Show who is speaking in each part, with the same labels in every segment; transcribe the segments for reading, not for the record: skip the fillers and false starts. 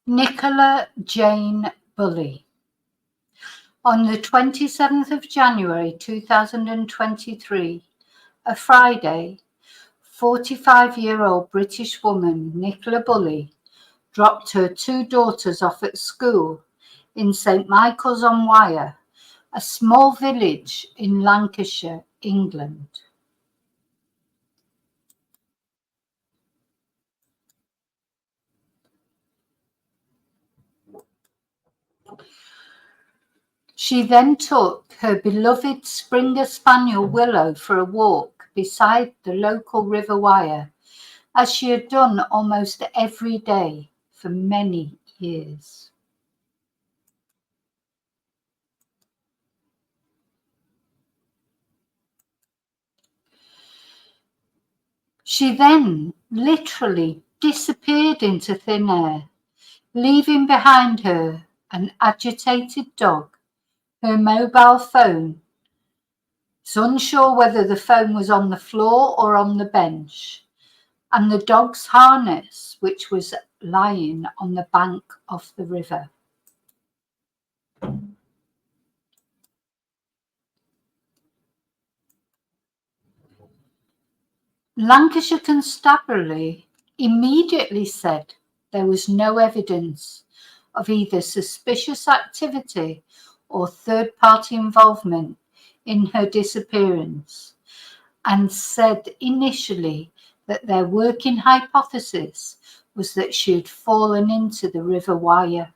Speaker 1: Nicola Jane Bulley. On the 27th of January 2023, a Friday, 45-year-old British woman Nicola Bulley dropped her two daughters off at school in St Michael's-on-Wyre, a small village in Lancashire, England. She then took her beloved Springer spaniel Willow for a walk beside the local River Wyre, as she had done almost every day for many years. She then literally disappeared into thin air, leaving behind her an agitated dog, her mobile phone. It's unsure whether the phone was on the floor or on the bench, and the dog's harness, which was lying on the bank of the river. Lancashire Constabulary immediately said there was no evidence of either suspicious activity or third-party involvement in her disappearance, and said initially that their working hypothesis was that she had fallen into the River Wyre.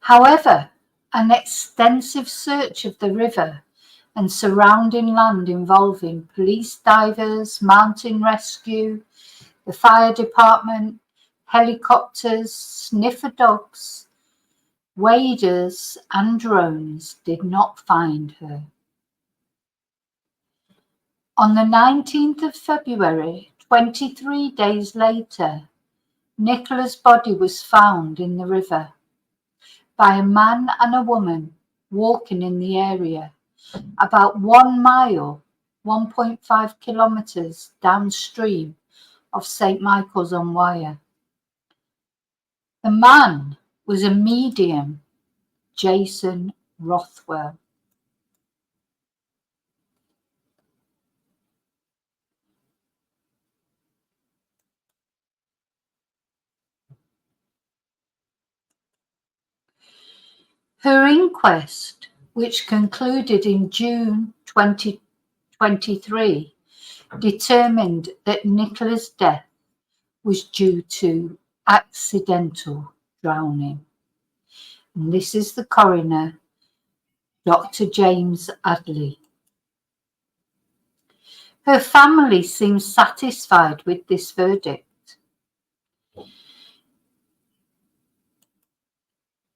Speaker 1: However, an extensive search of the river and surrounding land involving police divers, mountain rescue, the fire department, helicopters, sniffer dogs, waders and drones did not find her. On the 19th of February, 23 days later, Nicola's body was found in the river by a man and a woman walking in the area, about 1 mile, 1.5 kilometres downstream of St Michael's-on-Wyre. The man was a medium, Jason Rothwell. Her inquest, which concluded in June 2023, determined that Nicola's death was due to accidental drowning. And this is the coroner, Dr. James Adley. Her family seems satisfied with this verdict.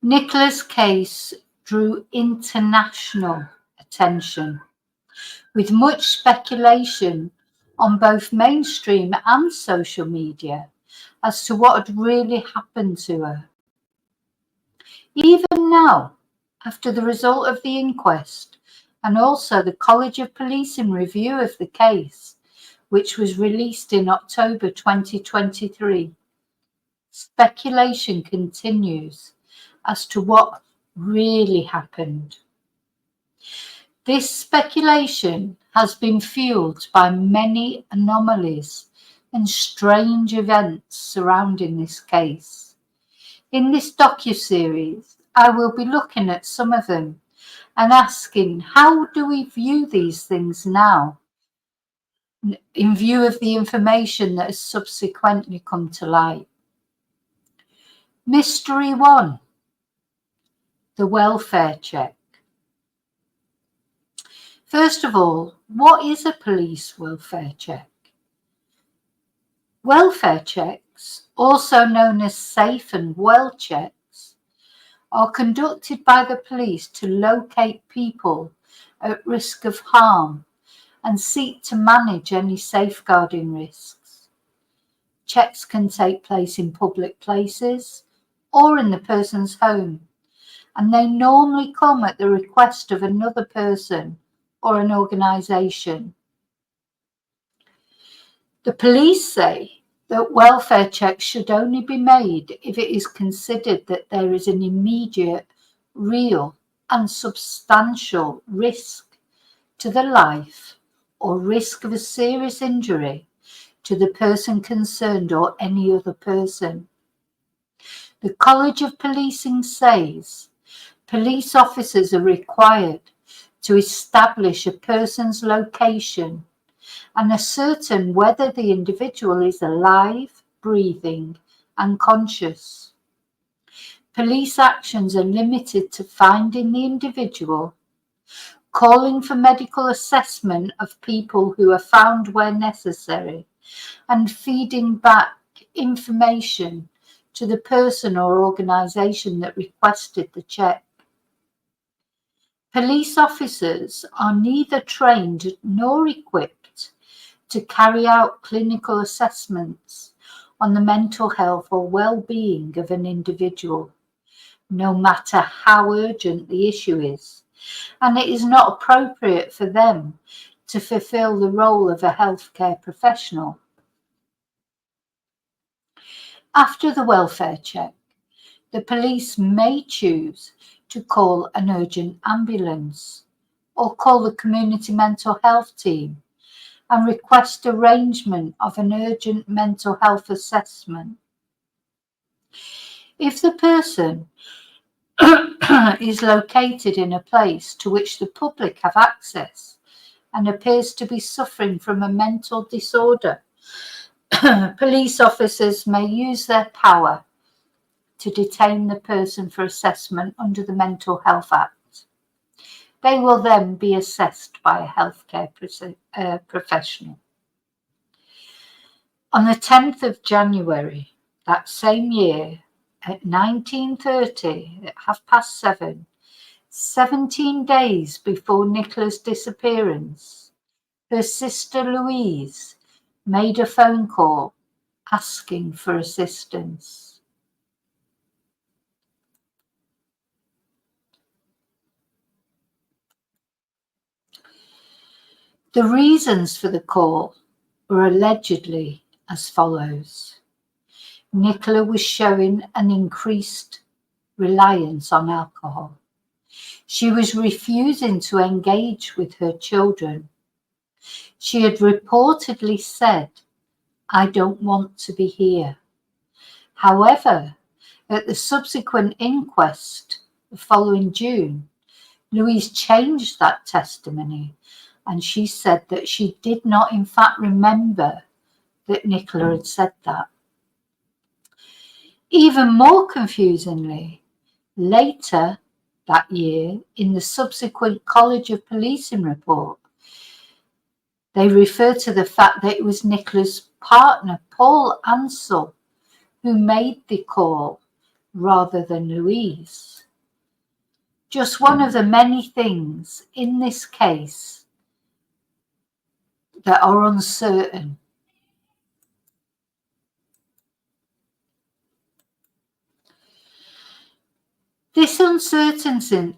Speaker 1: Nicola's case drew international attention, with much speculation on both mainstream and social media as to what had really happened to her. Even now, after the result of the inquest and also the College of Policing review of the case, which was released in October 2023, speculation continues as to what really happened. This speculation has been fueled by many anomalies and strange events surrounding this case. In this docuseries, I will be looking at some of them and asking, how do we view these things now, in view of the information that has subsequently come to light? Mystery 1. The welfare check. First of all, what is a police welfare check? Welfare checks, also known as safe and well checks, are conducted by the police to locate people at risk of harm and seek to manage any safeguarding risks. Checks can take place in public places or in the person's home, and they normally come at the request of another person or an organisation. The police say that welfare checks should only be made if it is considered that there is an immediate, real and substantial risk to the life or risk of a serious injury to the person concerned or any other person. The College of Policing says police officers are required to establish a person's location and ascertain whether the individual is alive, breathing, and conscious. Police actions are limited to finding the individual, calling for medical assessment of people who are found where necessary, and feeding back information to the person or organisation that requested the check. Police officers are neither trained nor equipped to carry out clinical assessments on the mental health or well-being of an individual, no matter how urgent the issue is, and it is not appropriate for them to fulfil the role of a healthcare professional. After the welfare check, the police may choose to call an urgent ambulance or call the community mental health team and request arrangement of an urgent mental health assessment. If the person is located in a place to which the public have access and appears to be suffering from a mental disorder, police officers may use their power to detain the person for assessment under the Mental Health Act. They will then be assessed by a healthcare professional. On the 10th of January that same year, at 19:30, at 7:30, 17 days before Nicola's disappearance, her sister Louise made a phone call asking for assistance. The reasons for the call were allegedly as follows. Nicola was showing an increased reliance on alcohol. She was refusing to engage with her children. She had reportedly said, "I don't want to be here." However, at the subsequent inquest the following June, Louise changed that testimony, and she said that she did not in fact remember that Nicola had said that. Even more confusingly, later that year, in the subsequent College of Policing report, they refer to the fact that it was Nicola's partner, Paul Ansell, who made the call rather than Louise. Just one of the many things in this case that are uncertain. This uncertainty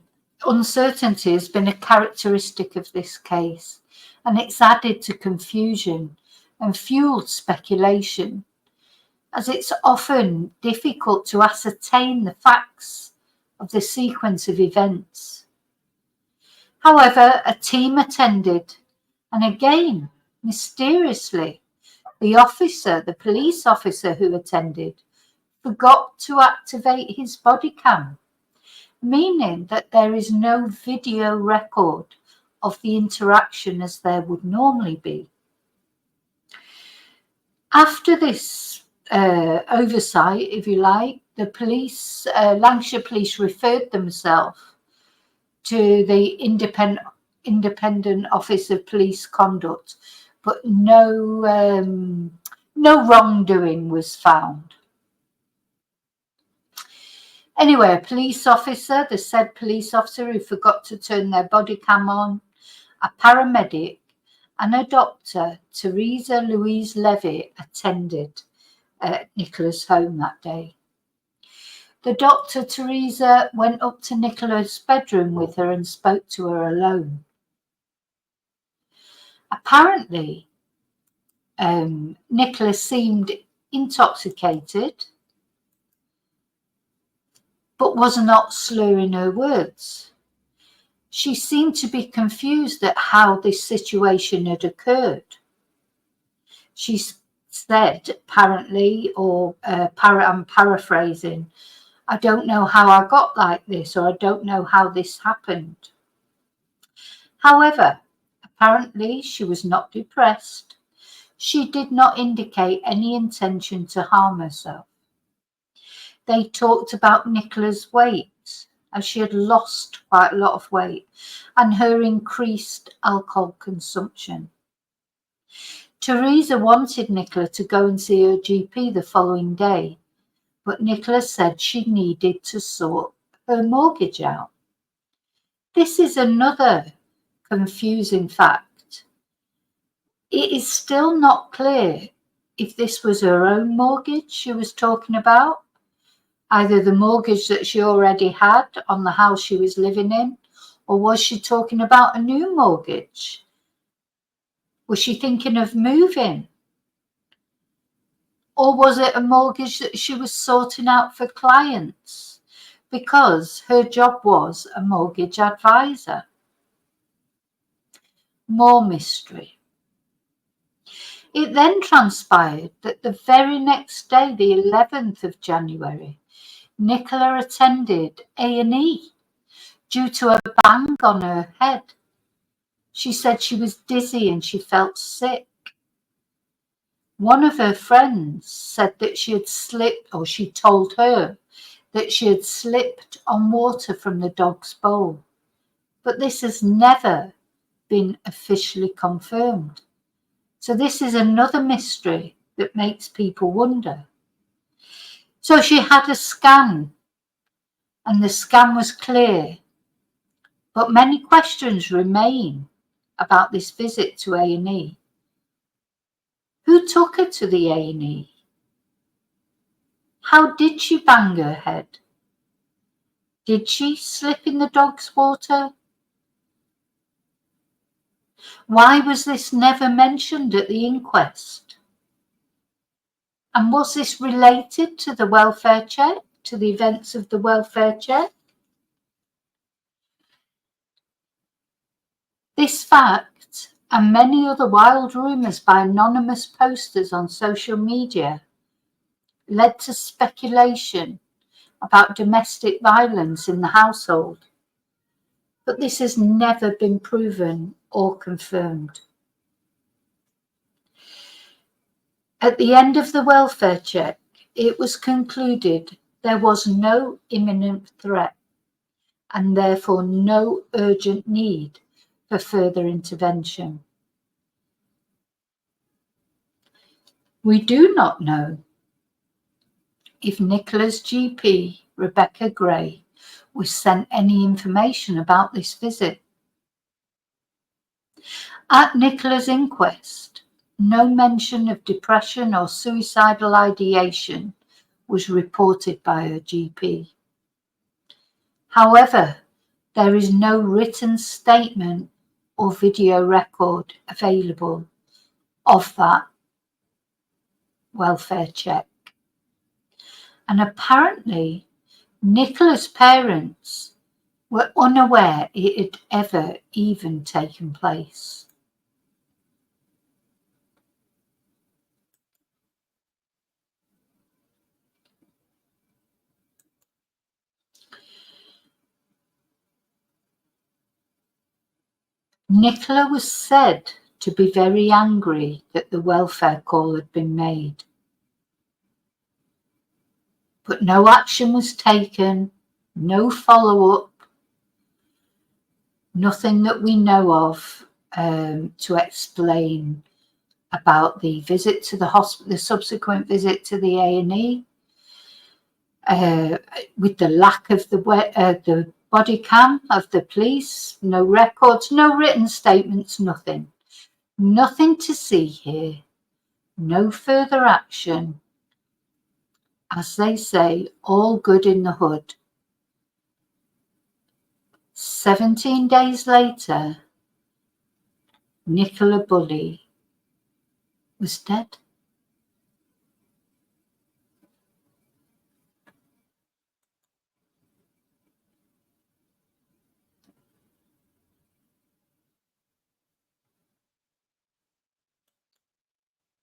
Speaker 1: has been a characteristic of this case, and it's added to confusion and fueled speculation, as it's often difficult to ascertain the facts of the sequence of events. However, a team attended, and again, mysteriously, the police officer who attended, forgot to activate his body cam, meaning that there is no video record of the interaction as there would normally be. After this oversight, if you like, the police, Lancashire Police, referred themselves to the Independent Office of Police Conduct, but no wrongdoing was found. Anyway, a police officer, the said police officer who forgot to turn their body cam on, a paramedic and a doctor, Teresa Louise Levy, attended Nicola's home that day. The doctor, Teresa, went up to Nicola's bedroom with her and spoke to her alone. Apparently, Nicola seemed intoxicated, but was not slurring her words. She seemed to be confused at how this situation had occurred. She said, apparently, I'm paraphrasing, "I don't know how I got like this," or "I don't know how this happened." However, apparently she was not depressed. She did not indicate any intention to harm herself. They talked about Nicola's weight, as she had lost quite a lot of weight, and her increased alcohol consumption. Teresa wanted Nicola to go and see her GP the following day, but Nicola said she needed to sort her mortgage out. This is another confusing fact. It is still not clear if this was her own mortgage she was talking about, either the mortgage that she already had on the house she was living in, or was she talking about a new mortgage? Was she thinking of moving? Or was it a mortgage that she was sorting out for clients? Because her job was a mortgage advisor. More mystery. It then transpired that the very next day, the 11th of January, Nicola attended A&E due to a bang on her head. She said she was dizzy and she felt sick. One of her friends said that she had slipped, or she told her that she had slipped on water from the dog's bowl. But this has never been officially confirmed. So this is another mystery that makes people wonder. So she had a scan, and the scan was clear, but many questions remain about this visit to A&E. Who took her to the A&E? How did she bang her head? Did she slip in the dog's water? Why was this never mentioned at the inquest? And was this related to the welfare check, to the events of the welfare check? This fact, and many other wild rumours by anonymous posters on social media, led to speculation about domestic violence in the household, but this has never been proven or confirmed. At the end of the welfare check, it was concluded there was no imminent threat and therefore no urgent need for further intervention. We do not know if Nicola's GP, Rebecca Gray, was sent any information about this visit. At Nicola's inquest, no mention of depression or suicidal ideation was reported by her GP. However, there is no written statement or video record available of that welfare check. And apparently, Nicola's parents were unaware it had ever even taken place. Nicola was said to be very angry that the welfare call had been made. But no action was taken, no follow-up, nothing that we know of to explain about the visit to the hospital, the subsequent visit to the A&E, with the lack of the body cam of the police, no records, no written statements, nothing. Nothing to see here, no further action. As they say, all good in the hood. 17 days later, Nicola Bulley was dead.